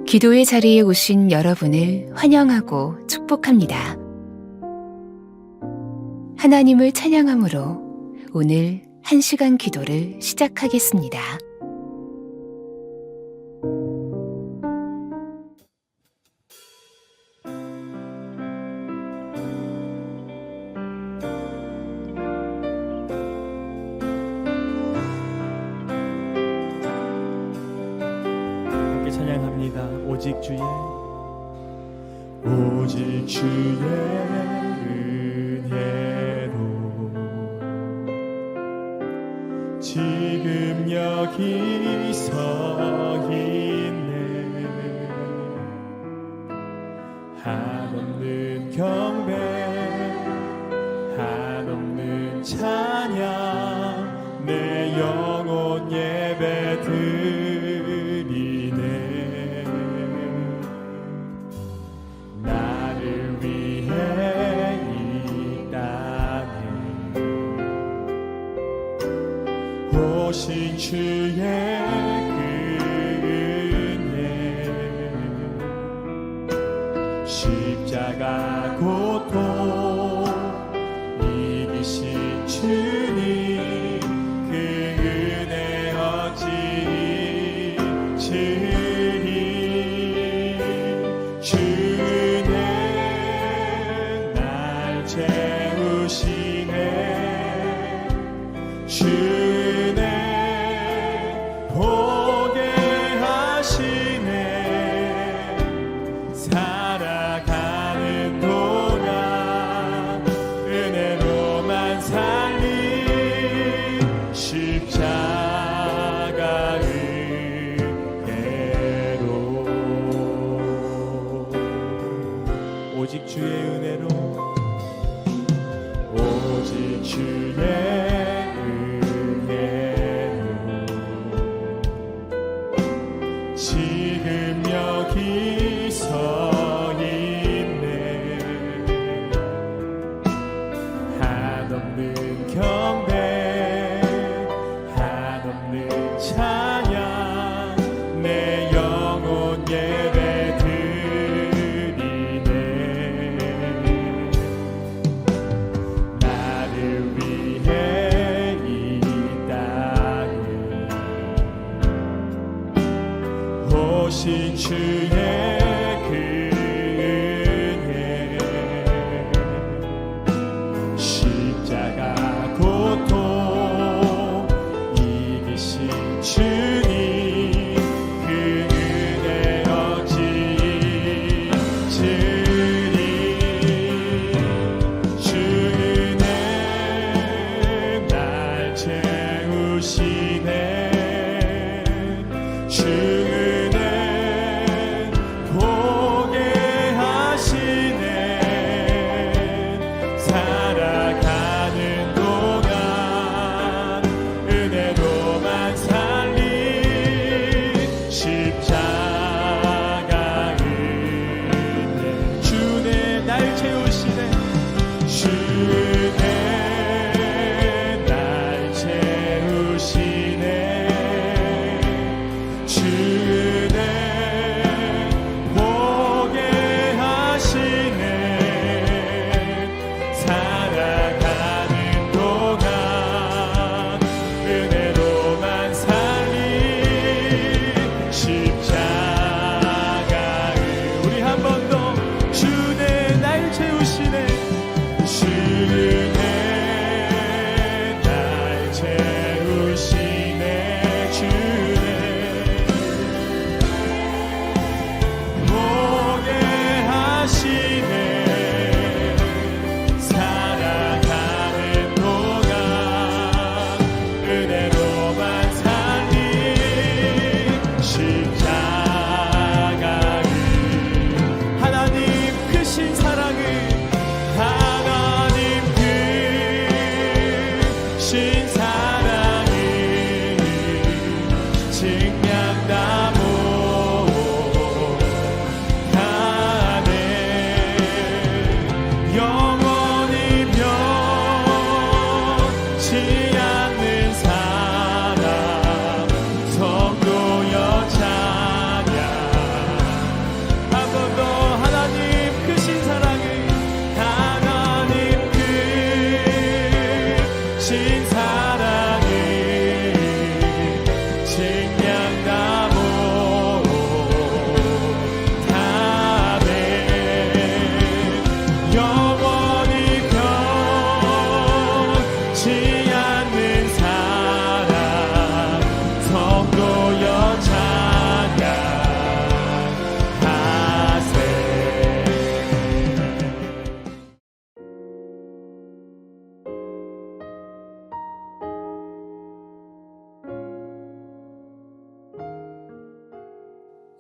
기도의 자리에 오신 여러분을 환영하고 축복합니다. 하나님을 찬양함으로 오늘 1시간 기도를 시작하겠습니다. 찬양합니다. 오직 주의 은혜로 지금 여기 서 있네. 한없는 경배 한없는 찬양 내 영혼 예배 드리네. 나를 위해 이 땅에 오신 주의 은혜 십자가 고통 이기신 주님 그 은혜 어찌 잊으리. 주는 날 채우시네. 주는 보게 하시네. 살아가는 동안 은혜로만 살린 십자가 은혜로 오직 주의 은혜로 오직 주의 지금 여기 서 있네. 한없는 경배 한없는 찬양 내 영혼 예배 드리네. 나를 위해 이 땅에 오신 주의 그 은혜 십자가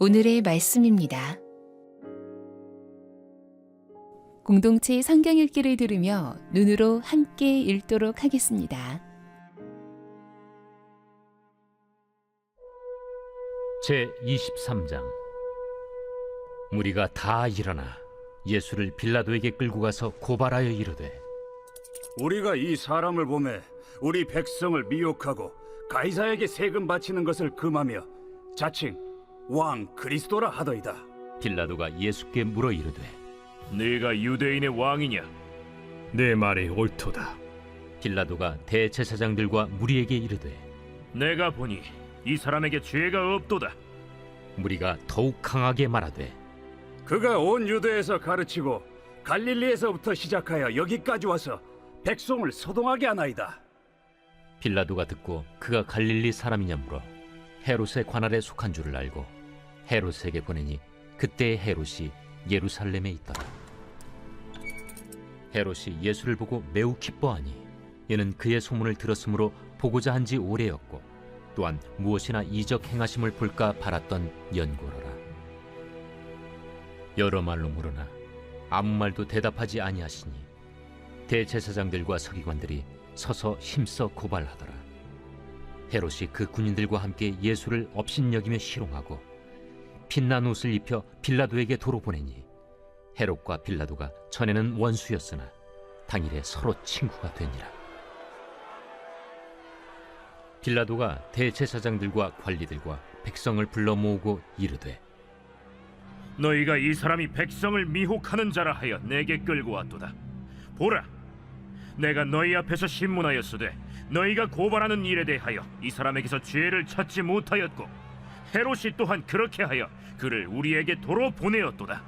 오늘의 말씀입니다. 공동체 성경 읽기를 들으며 눈으로 함께 읽도록 하겠습니다. 제23장. 무리가 다 일어나 예수를 빌라도에게 끌고 가서 고발하여 이르되, 우리가 이 사람을 보매 우리 백성을 미혹하고 가이사에게 세금 바치는 것을 금하며 자칭 왕 그리스도라 하더이다. 빌라도가 예수께 물어 이르되, 네가 유대인의 왕이냐? 내 말이 옳도다. 빌라도가 대제사장들과 무리에게 이르되, 내가 보니 이 사람에게 죄가 없도다. 무리가 더욱 강하게 말하되, 그가 온 유대에서 가르치고 갈릴리에서부터 시작하여 여기까지 와서 백성을 소동하게 하나이다. 빌라도가 듣고 그가 갈릴리 사람이냐 물어 헤롯의 관할에 속한 줄을 알고 헤롯에게 보내니 그때의 헤롯이 예루살렘에 있더라. 헤롯이 예수를 보고 매우 기뻐하니 이는 그의 소문을 들었으므로 보고자 한 지 오래였고 또한 무엇이나 이적 행하심을 볼까 바랐던 연고로라. 여러 말로 물으나 아무 말도 대답하지 아니하시니 대제사장들과 서기관들이 서서 힘써 고발하더라. 헤롯이 그 군인들과 함께 예수를 업신여기며 희롱하고 빛난 옷을 입혀 빌라도에게 도로 보내니 헤롯과 빌라도가 전에는 원수였으나 당일에 서로 친구가 되니라. 빌라도가 대제사장들과 관리들과 백성을 불러 모으고 이르되, 너희가 이 사람이 백성을 미혹하는 자라 하여 내게 끌고 왔도다. 보라, 내가 너희 앞에서 신문하였으되 너희가 고발하는 일에 대하여 이 사람에게서 죄를 찾지 못하였고 헤롯이 또한 그렇게 하여 그를 우리에게 도로 보내었도다.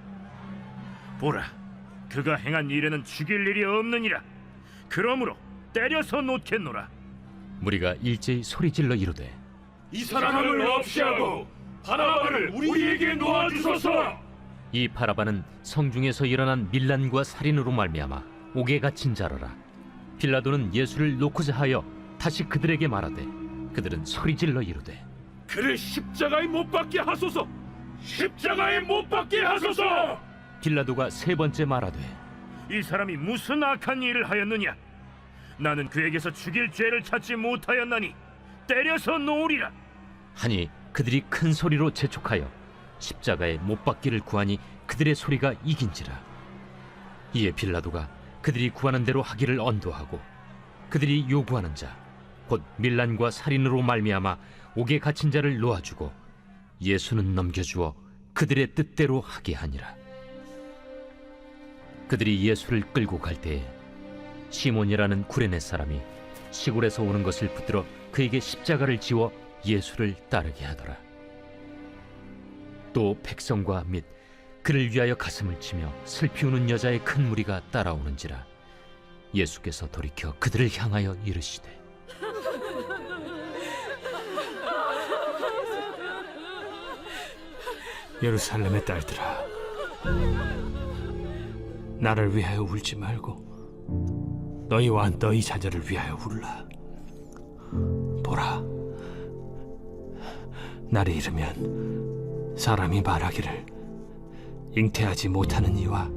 보라, 그가 행한 일에는 죽일 일이 없느니라. 그러므로 때려서 놓겠노라. 무리가 일제히 소리질러 이르되, 이 사람을 없이 하고 바라바를 우리에게 놓아주소서. 이 바라바는 성중에서 일어난 밀란과 살인으로 말미암아 옥에 갇힌 자로라. 빌라도는 예수를 놓고자 하여 다시 그들에게 말하되 그들은 소리질러 이르되, 그를 십자가에 못 박게 하소서. 십자가에 못 박게 하소서. 빌라도가 세 번째 말하되, 이 사람이 무슨 악한 일을 하였느냐? 나는 그에게서 죽일 죄를 찾지 못하였나니 때려서 놓으리라. 하니 그들이 큰 소리로 재촉하여 십자가에 못 박기를 구하니 그들의 소리가 이긴지라. 이에 빌라도가 그들이 구하는 대로 하기를 언도하고 그들이 요구하는 자 곧 밀란과 살인으로 말미암아 옥에 갇힌 자를 놓아주고 예수는 넘겨주어 그들의 뜻대로 하게 하니라. 그들이 예수를 끌고 갈 때에 시몬이라는 구레네 사람이 시골에서 오는 것을 붙들어 그에게 십자가를 지워 예수를 따르게 하더라. 또 백성과 및 그를 위하여 가슴을 치며 슬피 우는 여자의 큰 무리가 따라오는지라. 예수께서 돌이켜 그들을 향하여 이르시되, 예루살렘의 딸들아, 나를 위하여 울지 말고 너희와 너희 자녀를 위하여 울라. 보라, 날이 이르면 사람이 말하기를 잉태하지 못하는 이와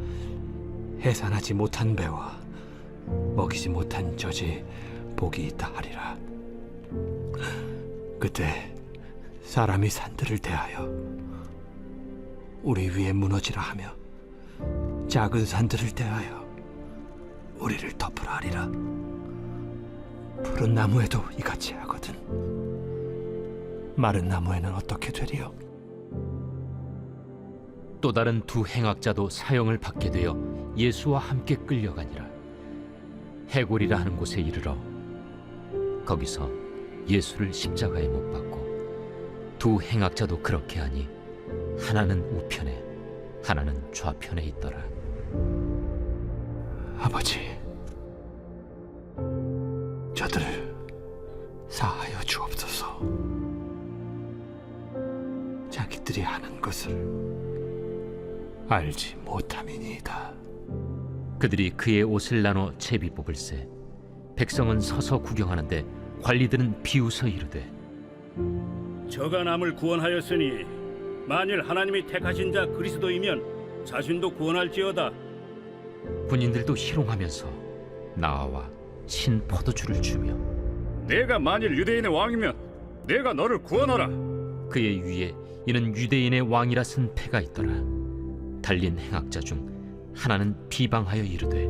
해산하지 못한 배와 먹이지 못한 젖이 복이 있다 하리라. 그때 사람이 산들을 대하여 우리 위에 무너지라 하며 작은 산들을 대하여 우리를 덮으라 하리라. 푸른 나무에도 이같이 하거든 마른 나무에는 어떻게 되리요? 또 다른 두 행악자도 사형을 받게 되어 예수와 함께 끌려가니라. 해골이라 하는 곳에 이르러 거기서 예수를 십자가에 못 박고 두 행악자도 그렇게 하니 하나는 우편에 하나는 좌편에 있더라. 아버지, 저들을 사하여 주옵소서. 자기들이 하는 것을 알지 못함이니이다. 그들이 그의 옷을 나눠 제비 뽑을세 백성은 서서 구경하는데 관리들은 비웃어 이르되, 저가 남을 구원하였으니 만일 하나님이 택하신 자 그리스도이면 자신도 구원할지어다. 군인들도 희롱하면서 나와 신 포도주를 주며 내가 만일 유대인의 왕이면 내가 너를 구원하라. 그의 위에 이는 유대인의 왕이라 쓴 패가 있더라. 달린 행악자 중 하나는 비방하여 이르되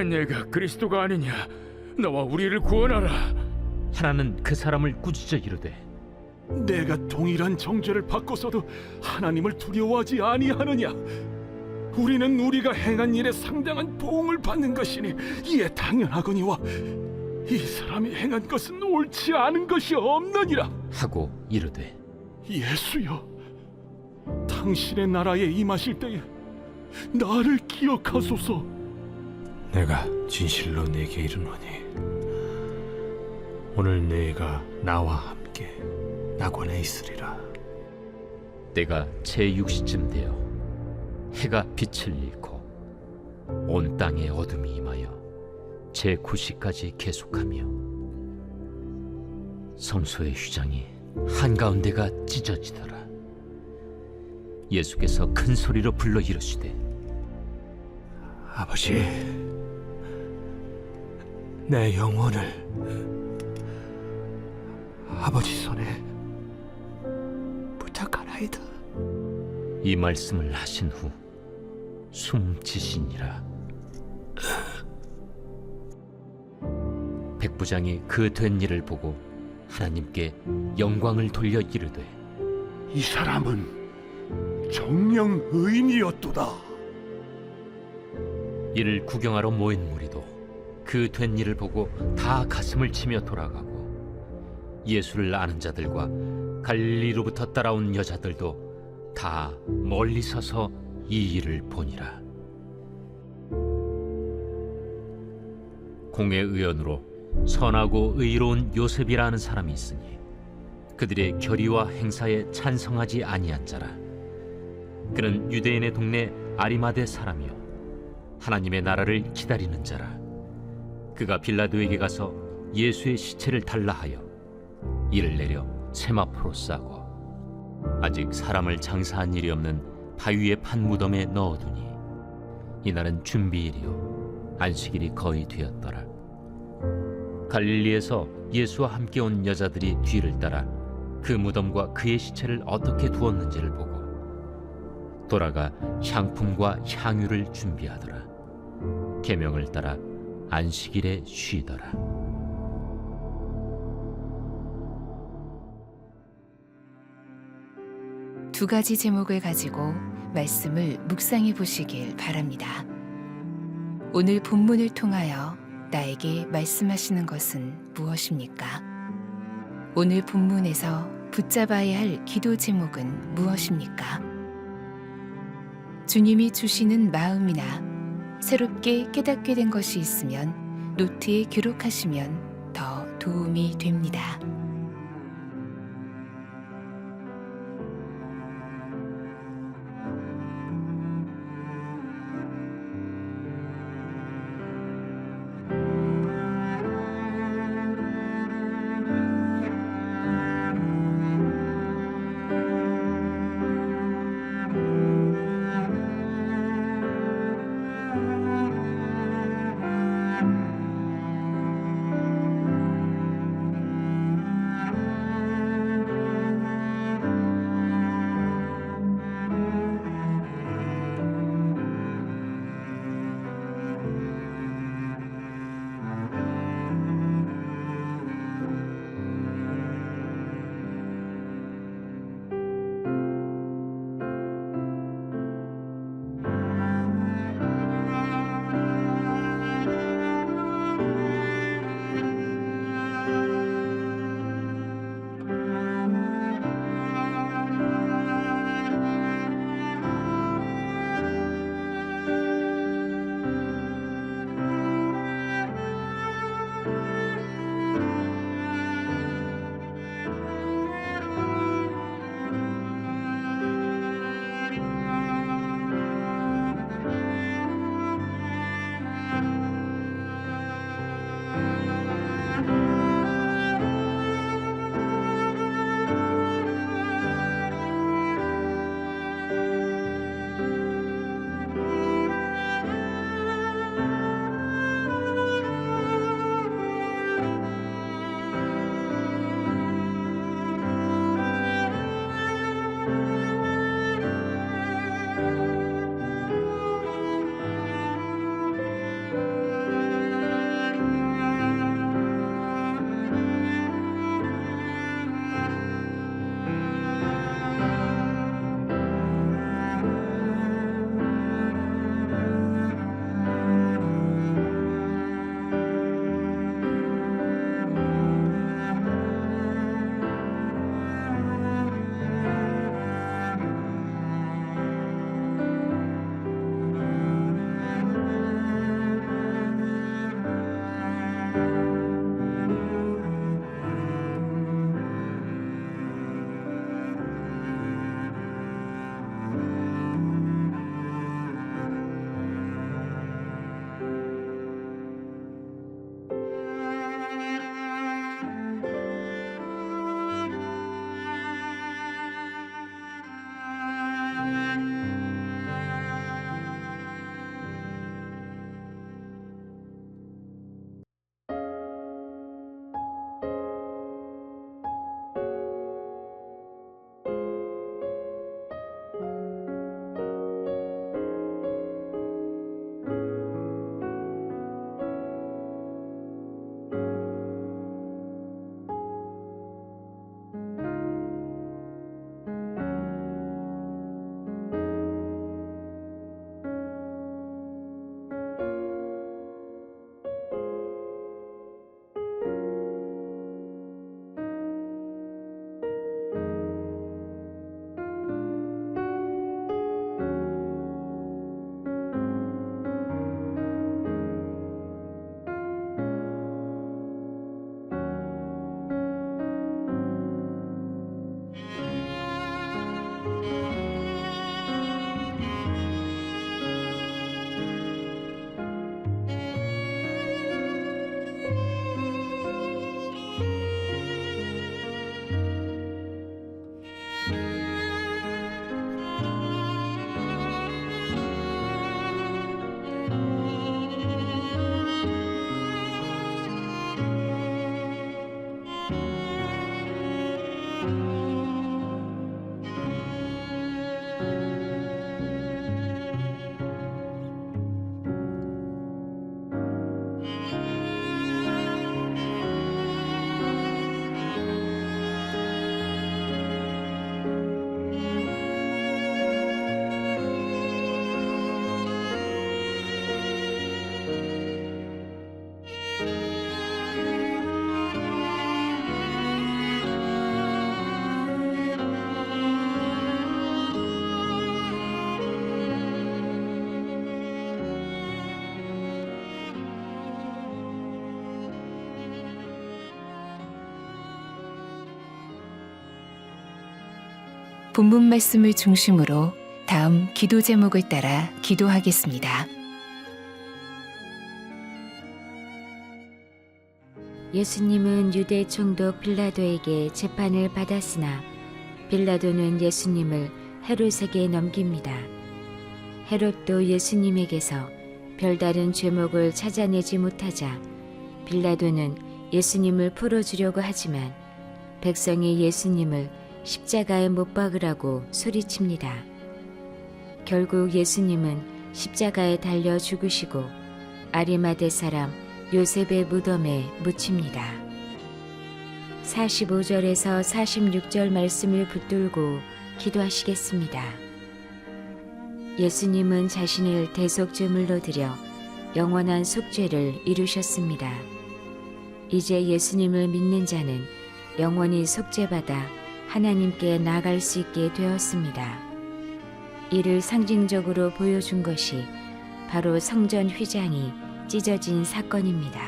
내가 그리스도가 아니냐? 너와 우리를 구원하라. 하나는 그 사람을 꾸짖어 이르되 내가 동일한 정죄를 받고서도 하나님을 두려워하지 아니하느냐? 우리는 우리가 행한 일에 상당한 보응을 받는 것이니 이에 당연하거니와 이 사람이 행한 것은 옳지 않은 것이 없느니라. 하고 이르되 예수여, 당신의 나라에 임하실 때에 나를 기억하소서. 내가 진실로 네게 이르노니 오늘 네가 나와 함께 낙원에 있으리라. 때가 제6시쯤 되어 해가 빛을 잃고 온 땅에 어둠이 임하여 제9시까지 계속하며 성소의 휘장이 한가운데가 찢어지더라. 예수께서 큰 소리로 불러 이르시되 아버지, 내 영혼을 아버지 손에 부탁하나이다. 이 말씀을 하신 후 숨지시니라. 백부장이 그 된 일을 보고 하나님께 영광을 돌려 이르되 이 사람은 정령 의인이었도다. 이를 구경하러 모인 무리도 그 된 일을 보고 다 가슴을 치며 돌아가고 예수를 아는 자들과 갈릴리로부터 따라온 여자들도 다 멀리 서서 이 일을 보니라. 공회 의원으로 선하고 의로운 요셉이라는 사람이 있으니 그들의 결의와 행사에 찬성하지 아니한 자라. 그는 유대인의 동네 아리마대 사람이요 하나님의 나라를 기다리는 자라. 그가 빌라도에게 가서 예수의 시체를 달라 하여 이를 내려 세마포로 싸고 아직 사람을 장사한 일이 없는 바위에 판 무덤에 넣어두니 이날은 준비일이요 안식일이 거의 되었더라. 갈릴리에서 예수와 함께 온 여자들이 뒤를 따라 그 무덤과 그의 시체를 어떻게 두었는지를 보고 돌아가 향품과 향유를 준비하더라. 계명을 따라 안식일에 쉬더라. 두 가지 제목을 가지고 말씀을 묵상해 보시길 바랍니다. 오늘 본문을 통하여 나에게 말씀하시는 것은 무엇입니까? 오늘 본문에서 붙잡아야 할 기도 제목은 무엇입니까? 주님이 주시는 마음이나 새롭게 깨닫게 된 것이 있으면 노트에 기록하시면 더 도움이 됩니다. 본문 말씀을 중심으로 다음 기도 제목을 따라 기도하겠습니다. 예수님은 유대 총독 빌라도에게 재판을 받았으나 빌라도는 예수님을 헤롯에게 넘깁니다. 헤롯도 예수님에게서 별다른 죄목을 찾아내지 못하자 빌라도는 예수님을 풀어주려고 하지만 백성이 예수님을 십자가에 못 박으라고 소리칩니다. 결국 예수님은 십자가에 달려 죽으시고 아리마대 사람 요셉의 무덤에 묻힙니다. 45절에서 46절 말씀을 붙들고 기도하시겠습니다. 예수님은 자신을 대속죄물로 드려 영원한 속죄를 이루셨습니다. 이제 예수님을 믿는 자는 영원히 속죄받아 하나님께 나아갈 수 있게 되었습니다. 이를 상징적으로 보여준 것이 바로 성전 휘장이 찢어진 사건입니다.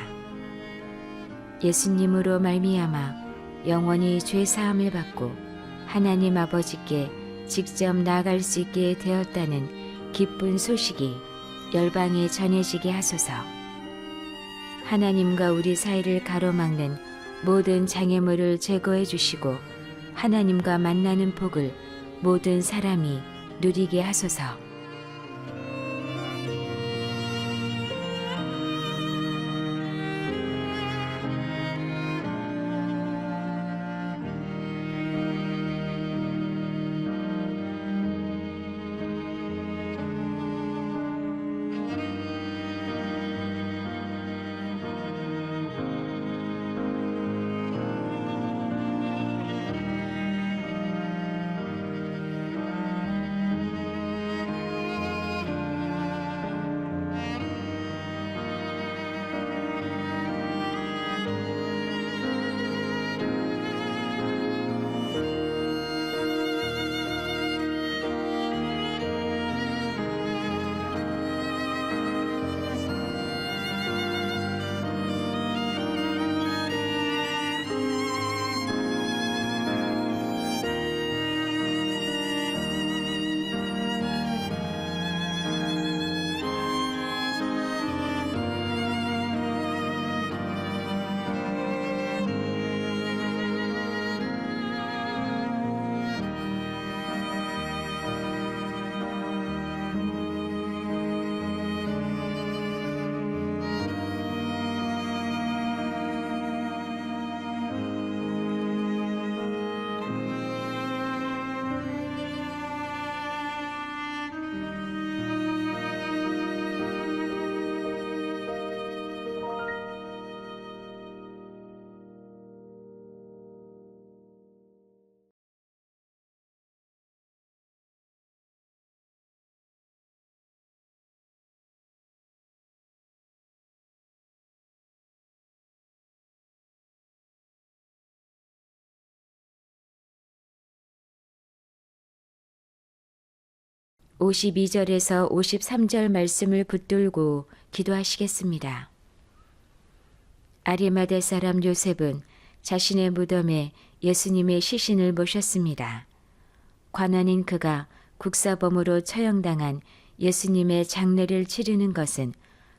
예수님으로 말미암아 영원히 죄 사함을 받고 하나님 아버지께 직접 나아갈 수 있게 되었다는 기쁜 소식이 열방에 전해지게 하소서. 하나님과 우리 사이를 가로막는 모든 장애물을 제거해 주시고 하나님과 만나는 복을 모든 사람이 누리게 하소서. (52절에서 53절) 말씀을 붙들고 기도하시겠습니다. 아리마대 사람 요셉은 자신의 무덤에 예수님의 시신을 모셨습니다. 관원인 그가 국사범으로 처형당한 예수님의 장례를 치르는 것은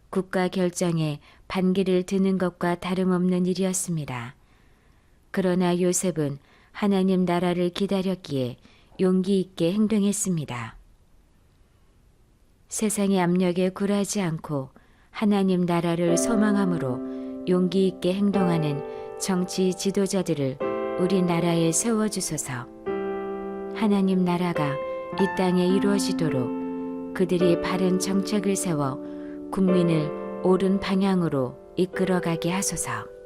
국가 결정에 반기를 드는 것과 다름없는 일이었습니다. 그러나 요셉은 하나님 나라를 기다렸기에 용기 있게 행동했습니다. 세상의 압력에 굴하지 않고 하나님 나라를 소망함으로 용기 있게 행동하는 정치 지도자들을 우리나라에 세워주소서. 하나님 나라가 이 땅에 이루어지도록 그들이 바른 정책을 세워 국민을 옳은 방향으로 이끌어가게 하소서.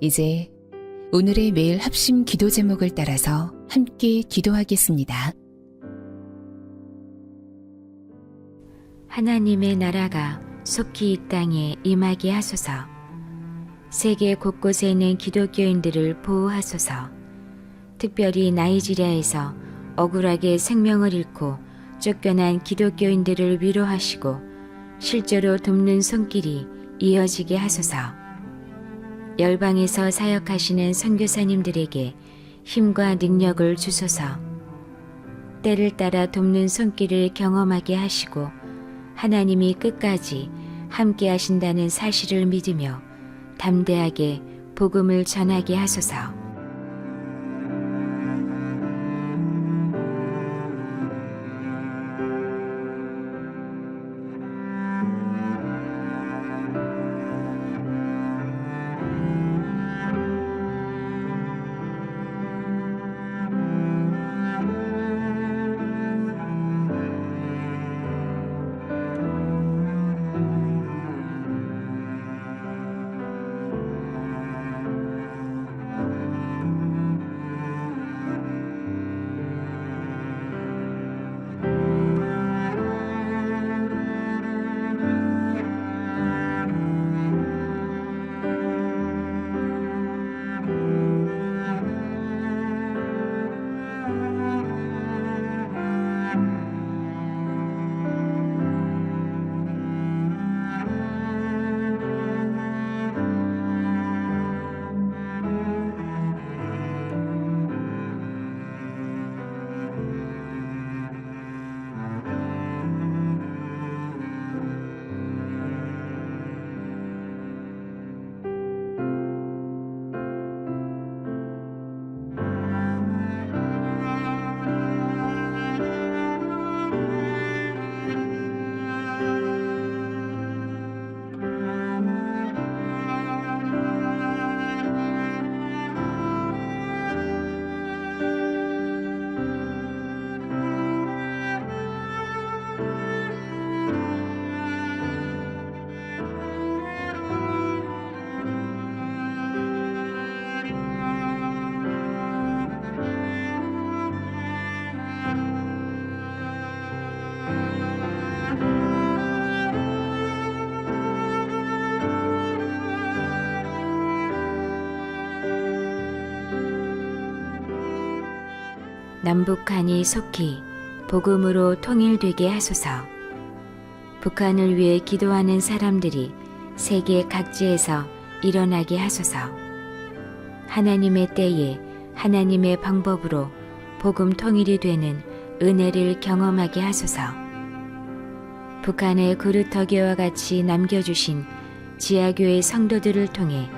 이제 오늘의 매일 합심 기도 제목을 따라서 함께 기도하겠습니다. 하나님의 나라가 속히 이 땅에 임하게 하소서. 세계 곳곳에 있는 기독교인들을 보호하소서. 특별히 나이지리아에서 억울하게 생명을 잃고 쫓겨난 기독교인들을 위로하시고 실제로 돕는 손길이 이어지게 하소서. 열방에서 사역하시는 선교사님들에게 힘과 능력을 주소서. 때를 따라 돕는 손길을 경험하게 하시고 하나님이 끝까지 함께 하신다는 사실을 믿으며 담대하게 복음을 전하게 하소서. 남북한이 속히 복음으로 통일되게 하소서. 북한을 위해 기도하는 사람들이 세계 각지에서 일어나게 하소서. 하나님의 때에 하나님의 방법으로 복음 통일이 되는 은혜를 경험하게 하소서. 북한의 그루터기와 같이 남겨주신 지하교회 성도들을 통해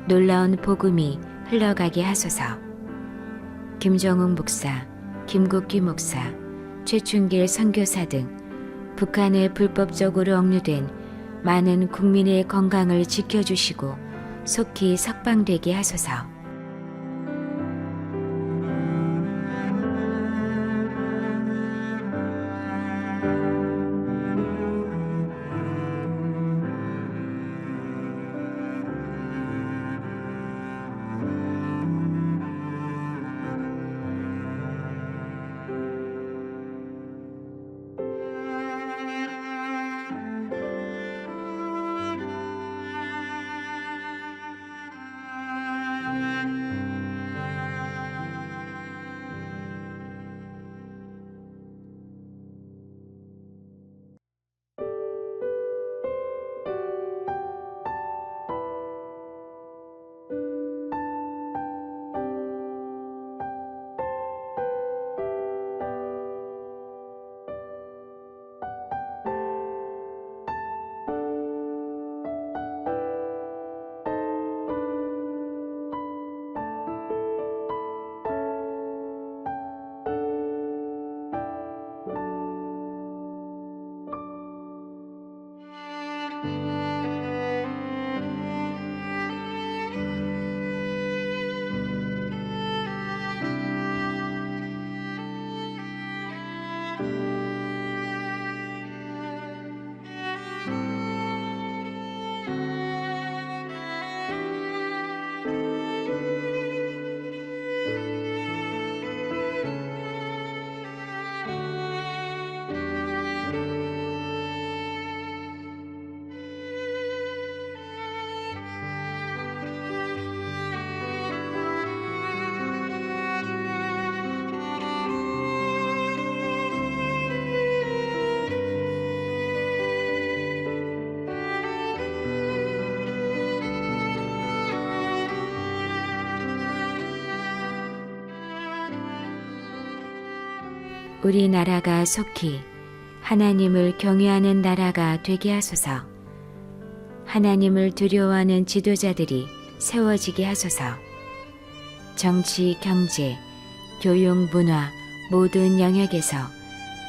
놀라운 복음이 흘러가게 하소서. 김정욱 목사, 김국기 목사, 최춘길 선교사 등 북한에 불법적으로 억류된 많은 국민의 건강을 지켜주시고 속히 석방되게 하소서. 우리나라가 속히 하나님을 경외하는 나라가 되게 하소서. 하나님을 두려워하는 지도자들이 세워지게 하소서. 정치, 경제, 교육, 문화 모든 영역에서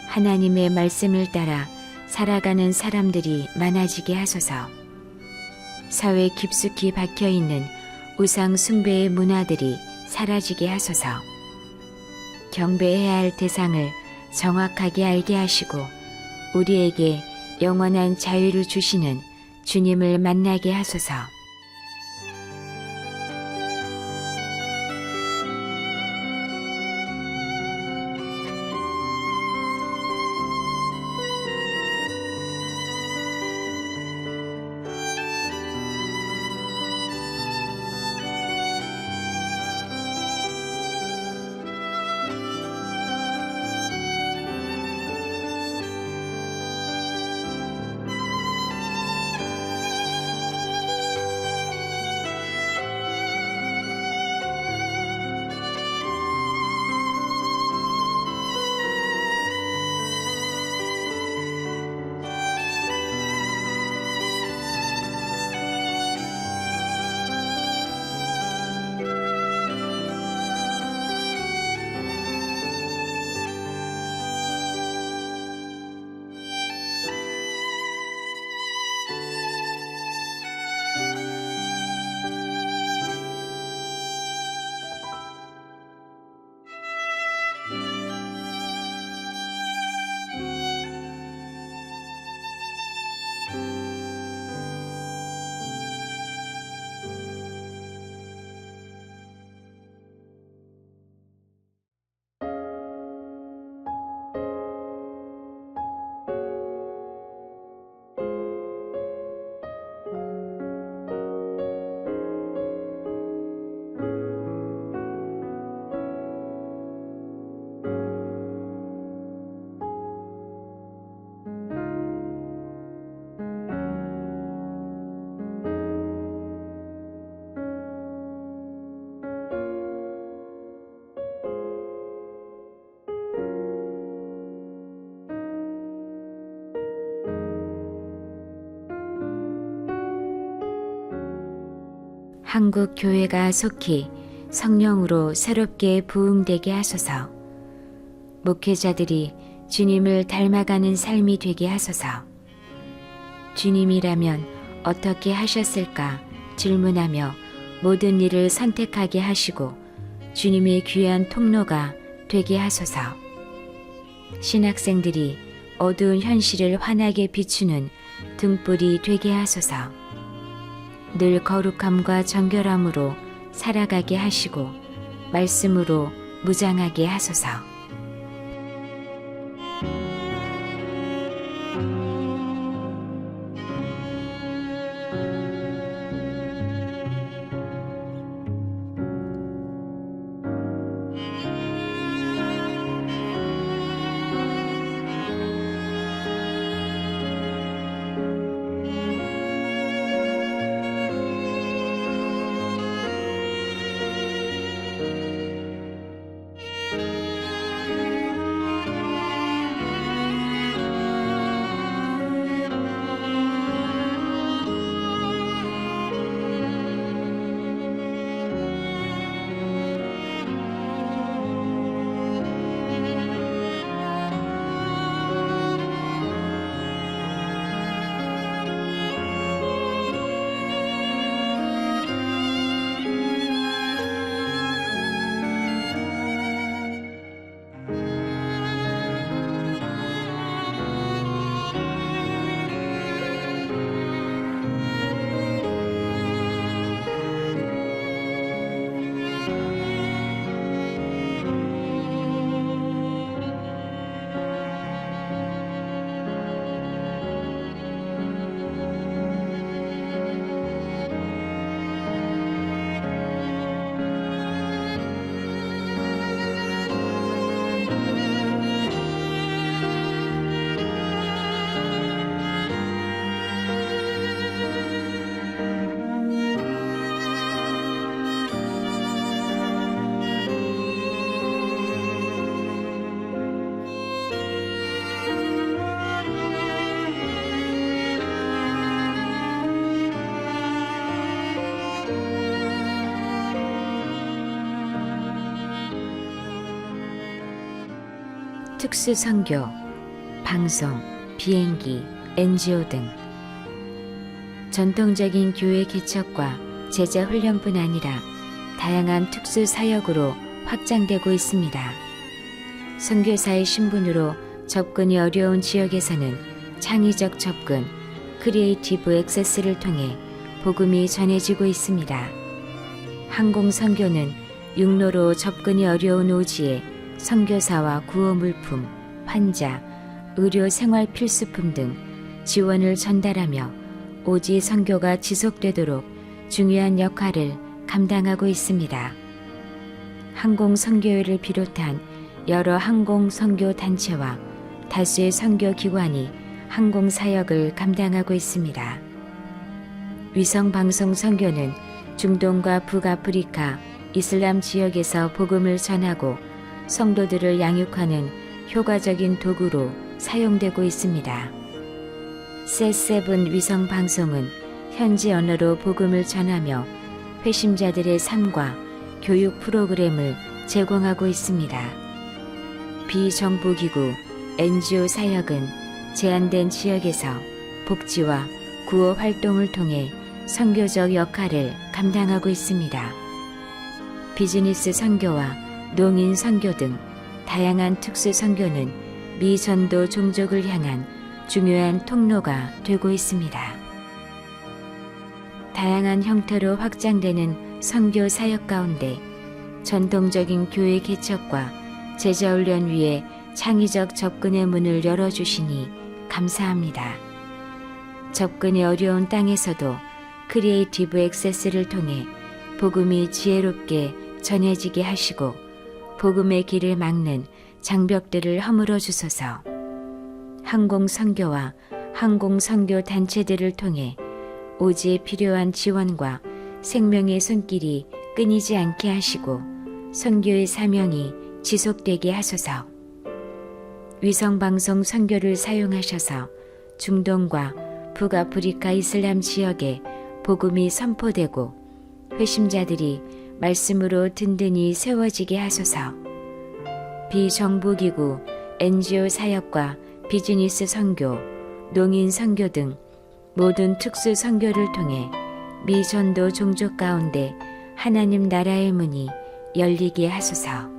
하나님의 말씀을 따라 살아가는 사람들이 많아지게 하소서. 사회 깊숙이 박혀있는 우상 숭배의 문화들이 사라지게 하소서. 경배해야 할 대상을 정확하게 알게 하시고 우리에게 영원한 자유를 주시는 주님을 만나게 하소서. 한국 교회가 속히 성령으로 새롭게 부흥되게 하소서. 목회자들이 주님을 닮아가는 삶이 되게 하소서. 주님이라면 어떻게 하셨을까 질문하며 모든 일을 선택하게 하시고 주님의 귀한 통로가 되게 하소서. 신학생들이 어두운 현실을 환하게 비추는 등불이 되게 하소서. 늘 거룩함과 정결함으로 살아가게 하시고 말씀으로 무장하게 하소서. 특수 선교, 방송, 비행기, NGO 등 전통적인 교회 개척과 제자 훈련뿐 아니라 다양한 특수 사역으로 확장되고 있습니다. 선교사의 신분으로 접근이 어려운 지역에서는 창의적 접근, 크리에이티브 액세스를 통해 복음이 전해지고 있습니다. 항공 선교는 육로로 접근이 어려운 오지에 선교사와 구호 물품, 환자, 의료 생활 필수품 등 지원을 전달하며 오지 선교가 지속되도록 중요한 역할을 감당하고 있습니다. 항공 선교회를 비롯한 여러 항공 선교 단체와 다수의 선교 기관이 항공 사역을 감당하고 있습니다. 위성 방송 선교는 중동과 북아프리카, 이슬람 지역에서 복음을 전하고 성도들을 양육하는 효과적인 도구로 사용되고 있습니다. 셋7 위성 방송은 현지 언어로 복음을 전하며 회심자들의 삶과 교육 프로그램을 제공하고 있습니다. 비정부기구 NGO 사역은 제한된 지역에서 복지와 구호 활동을 통해 선교적 역할을 감당하고 있습니다. 비즈니스 선교와 농인 선교 등 다양한 특수 선교는 미전도 종족을 향한 중요한 통로가 되고 있습니다. 다양한 형태로 확장되는 선교 사역 가운데 전통적인 교회 개척과 제자훈련 위에 창의적 접근의 문을 열어주시니 감사합니다. 접근이 어려운 땅에서도 크리에이티브 액세스를 통해 복음이 지혜롭게 전해지게 하시고 복음의 길을 막는 장벽들을 허물어 주소서. 항공 선교와 항공 선교 단체들을 통해 오지에 필요한 지원과 생명의 손길이 끊이지 않게 하시고 선교의 사명이 지속되게 하소서. 위성방송 선교를 사용하셔서 중동과 북아프리카 이슬람 지역에 복음이 선포되고 회심자들이 말씀으로 든든히 세워지게 하소서. 비정부기구 NGO 사역과 비즈니스 선교, 농인 선교 등 모든 특수 선교를 통해 미전도 종족 가운데 하나님 나라의 문이 열리게 하소서.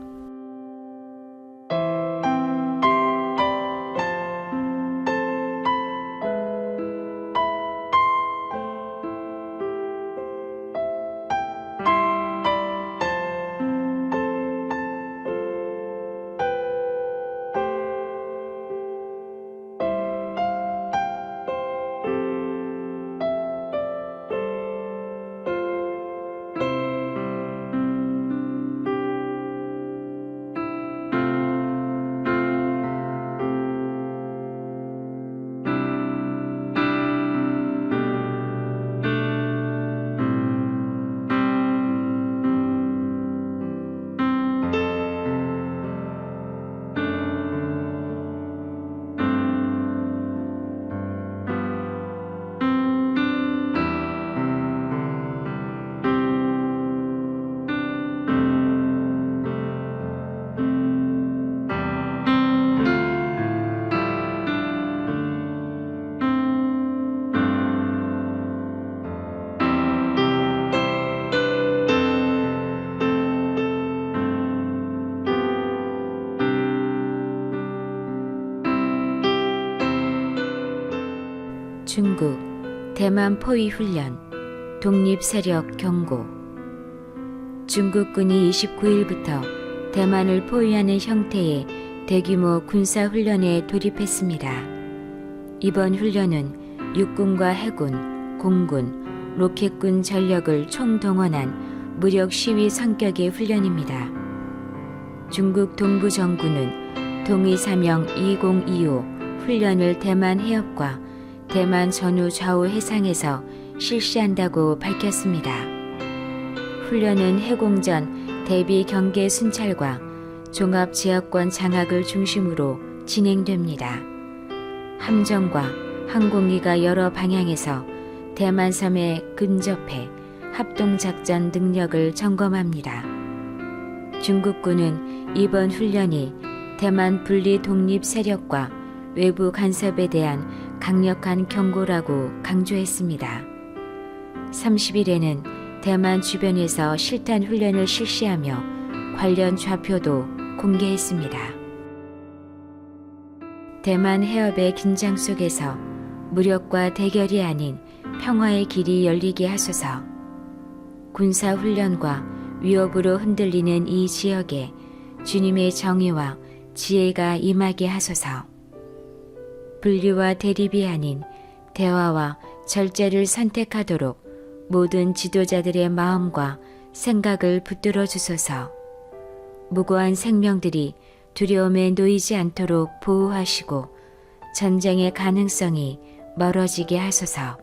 중국 대만 포위 훈련 독립세력 경고. 중국군이 29일부터 대만을 포위하는 형태의 대규모 군사훈련에 돌입했습니다. 이번 훈련은 육군과 해군, 공군, 로켓군 전력을 총동원한 무력 시위 성격의 훈련입니다. 중국 동부정부는 동의사명 2025 훈련을 대만 해협과 대만 전후 좌우 해상에서 실시한다고 밝혔습니다. 훈련은 해공전 대비 경계 순찰과 종합 제어권 장악을 중심으로 진행됩니다. 함정과 항공기가 여러 방향에서 대만 섬에 근접해 합동작전 능력을 점검합니다. 중국군은 이번 훈련이 대만 분리 독립 세력과 외부 간섭에 대한 강력한 경고라고 강조했습니다. 30일에는 대만 주변에서 실탄 훈련을 실시하며 관련 좌표도 공개했습니다. 대만 해협의 긴장 속에서 무력과 대결이 아닌 평화의 길이 열리게 하소서. 군사훈련과 위협으로 흔들리는 이 지역에 주님의 정의와 지혜가 임하게 하소서. 분리와 대립이 아닌 대화와 절제를 선택하도록 모든 지도자들의 마음과 생각을 붙들어 주소서. 무고한 생명들이 두려움에 놓이지 않도록 보호하시고 전쟁의 가능성이 멀어지게 하소서.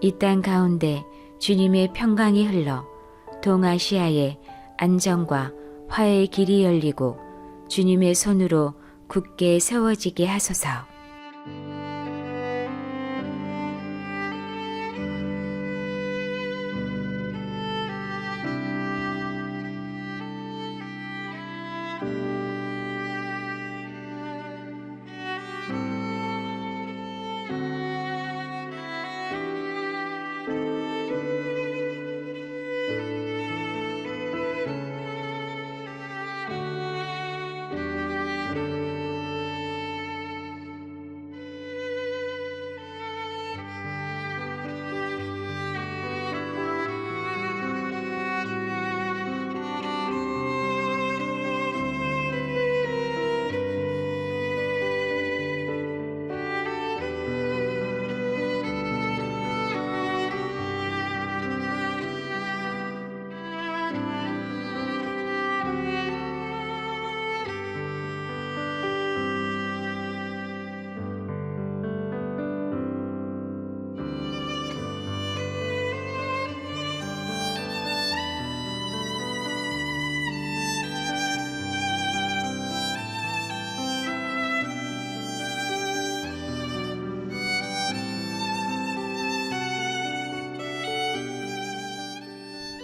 이 땅 가운데 주님의 평강이 흘러 동아시아의 안정과 화해의 길이 열리고 주님의 손으로 굳게 세워지게 하소서.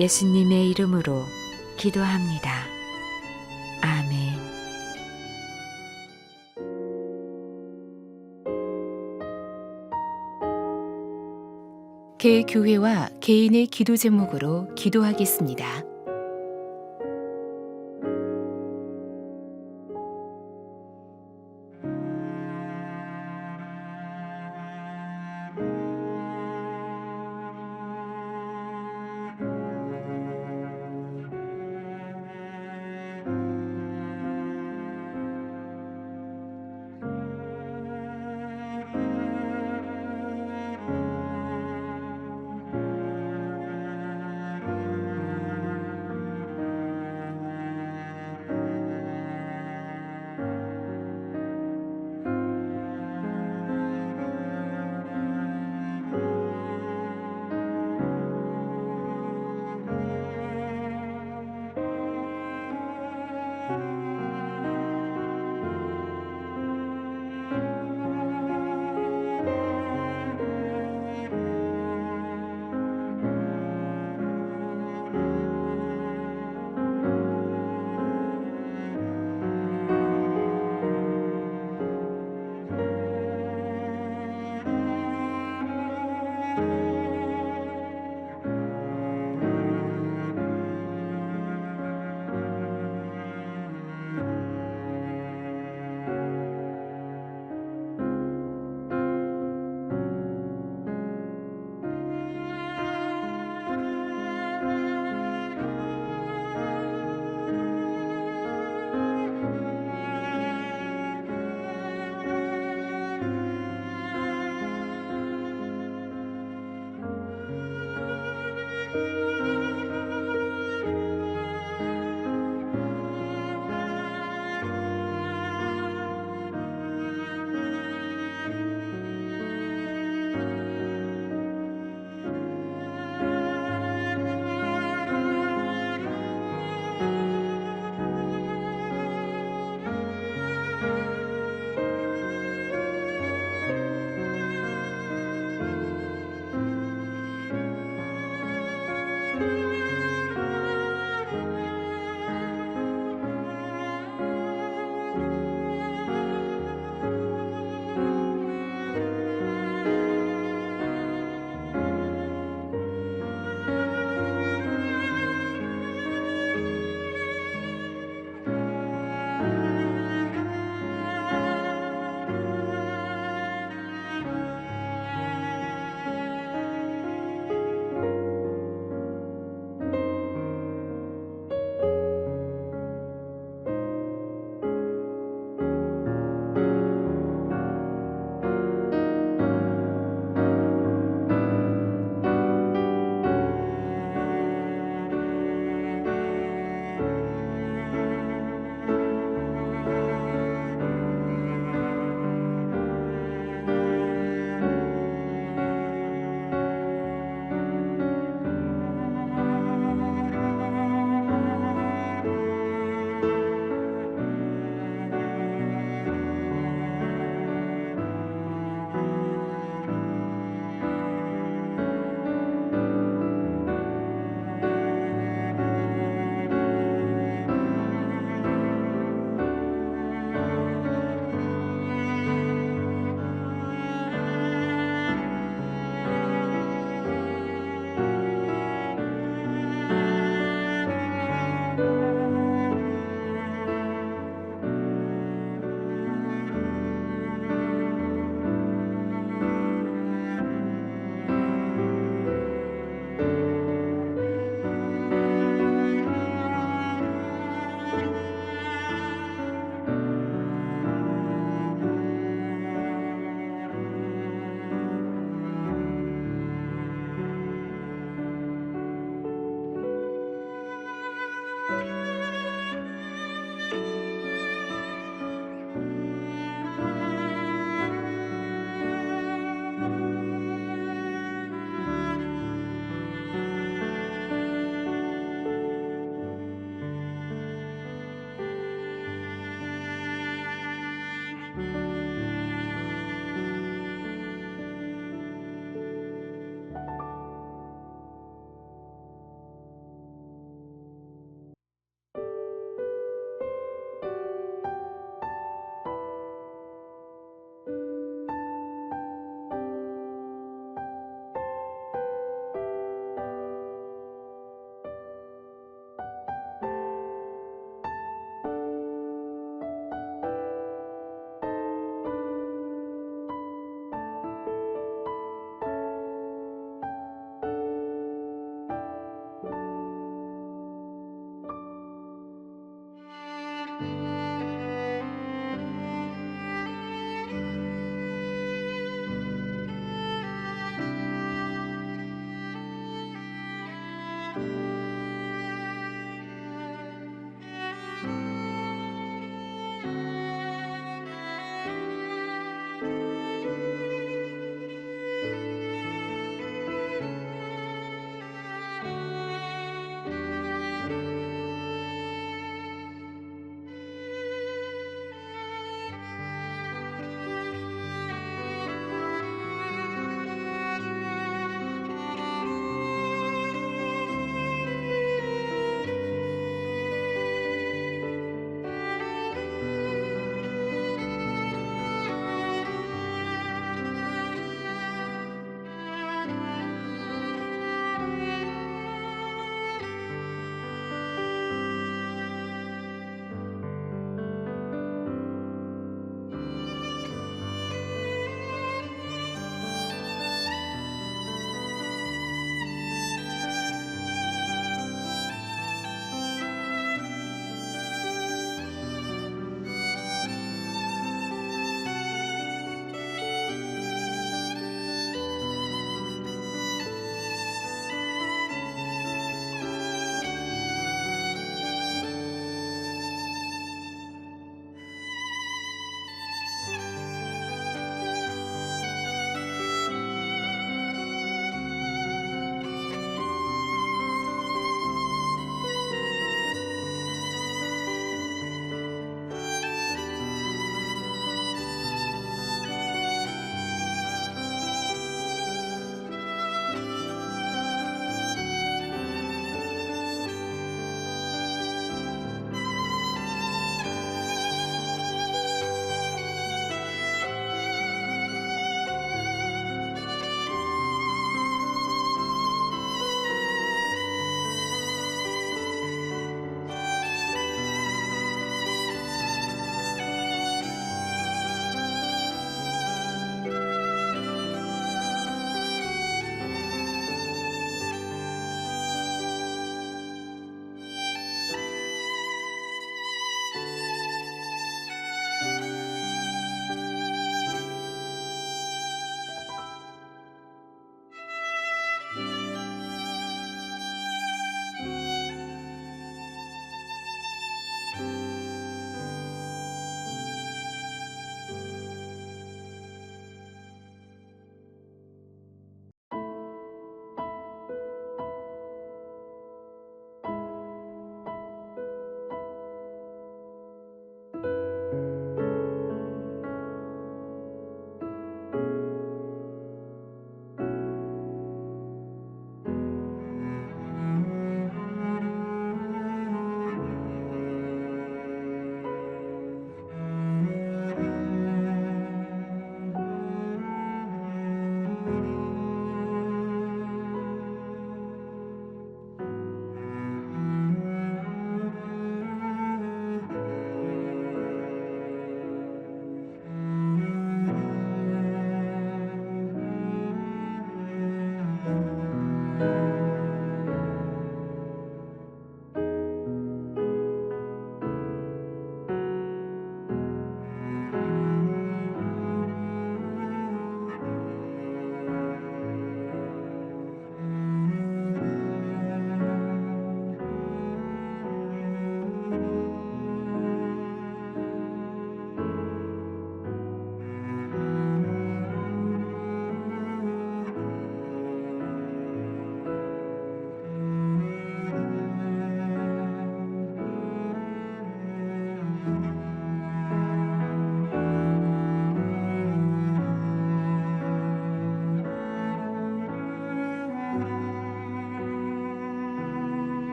예수님의 이름으로 기도합니다. 아멘. 개교회와 개인의 기도 제목으로 기도하겠습니다.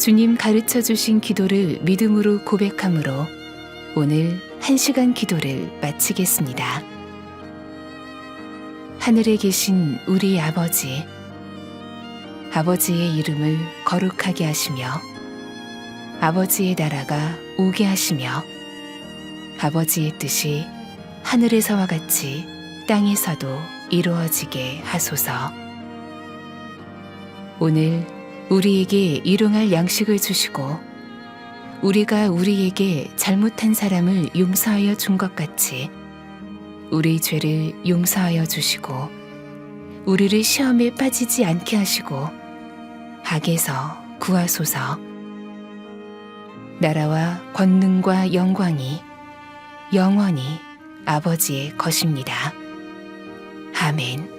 주님 가르쳐 주신 기도를 믿음으로 고백함으로 오늘 1시간 기도를 마치겠습니다. 하늘에 계신 우리 아버지, 아버지의 이름을 거룩하게 하시며 아버지의 나라가 오게 하시며 아버지의 뜻이 하늘에서와 같이 땅에서도 이루어지게 하소서. 오늘 우리에게 일용할 양식을 주시고 우리가 우리에게 잘못한 사람을 용서하여 준 것 같이 우리 죄를 용서하여 주시고 우리를 시험에 빠지지 않게 하시고 악에서 구하소서. 나라와 권능과 영광이 영원히 아버지의 것입니다. 아멘.